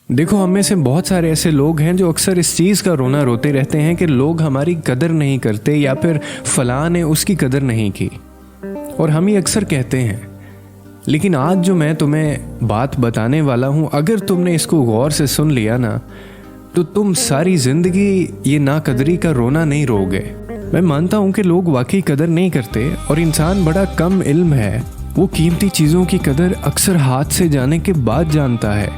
देखो, हम में से बहुत सारे ऐसे लोग हैं जो अक्सर इस चीज़ का रोना रोते रहते हैं कि लोग हमारी कदर नहीं करते या फिर फलां ने उसकी कदर नहीं की, और हम ही अक्सर कहते हैं। लेकिन आज जो मैं तुम्हें बात बताने वाला हूँ, अगर तुमने इसको गौर से सुन लिया ना, तो तुम सारी ज़िंदगी ये नाकदरी का रोना नहीं रोगे। मैं मानता हूँ कि लोग वाकई कदर नहीं करते और इंसान बड़ा कम इल्म है। वो कीमती चीज़ों की कदर अक्सर हाथ से जाने के बाद जानता है,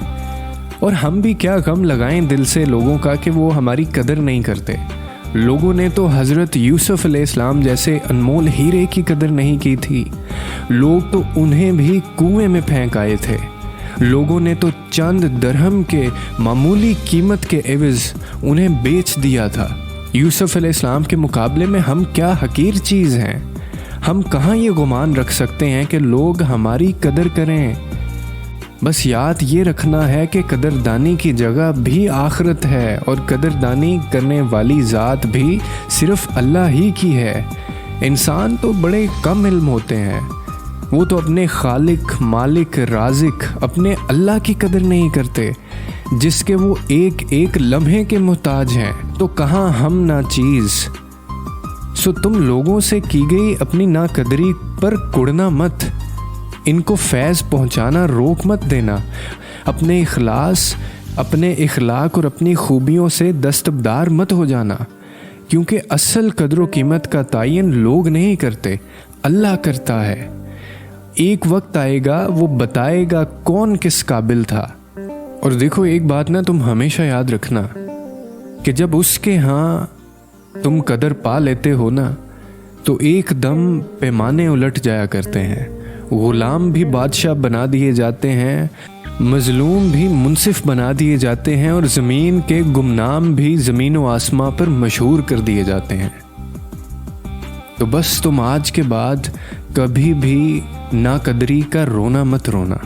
और हम भी क्या गम लगाएं दिल से लोगों का कि वो हमारी कदर नहीं करते। लोगों ने तो हज़रत यूसुफ अलैहिस्सलाम जैसे अनमोल हीरे की कदर नहीं की थी। लोग तो उन्हें भी कुएं में फेंक आए थे। लोगों ने तो चंद दरहम के मामूली कीमत के एवज़ उन्हें बेच दिया था। यूसुफ अलैहिस्सलाम के मुकाबले में हम क्या हकीर चीज़ हैं। हम कहाँ ये गुमान रख सकते हैं कि लोग हमारी कदर करें। बस याद ये रखना है कि कदरदानी की जगह भी आखिरत है, और कदरदानी करने वाली ज़ात भी सिर्फ अल्लाह ही की है। इंसान तो बड़े कम इल्म होते हैं। वो तो अपने खालिक, मालिक, राज़िक, अपने अल्लाह की कदर नहीं करते, जिसके वो एक एक लम्हे के मोहताज हैं। तो कहाँ हम ना चीज़। सो तुम लोगों से की गई अपनी नाकदरी पर कुड़ना मत, इनको फैज़ पहुंचाना रोक मत देना। अपने इखलास, अपने इखलाक और अपनी खूबियों से दस्तबरदार मत हो जाना, क्योंकि असल कदर व कीमत का तायन लोग नहीं करते, अल्लाह करता है। एक वक्त आएगा वो बताएगा कौन किस काबिल था। और देखो, एक बात ना तुम हमेशा याद रखना कि जब उसके यहाँ तुम कदर पा लेते हो ना, तो एकदम पैमाने उलट जाया करते हैं। गुलाम भी बादशाह बना दिए जाते हैं, मजलूम भी मुनसिफ बना दिए जाते हैं, और ज़मीन के गुमनाम भी ज़मीन व आसमां पर मशहूर कर दिए जाते हैं। तो बस तुम आज के बाद कभी भी नाकदरी का रोना मत रोना।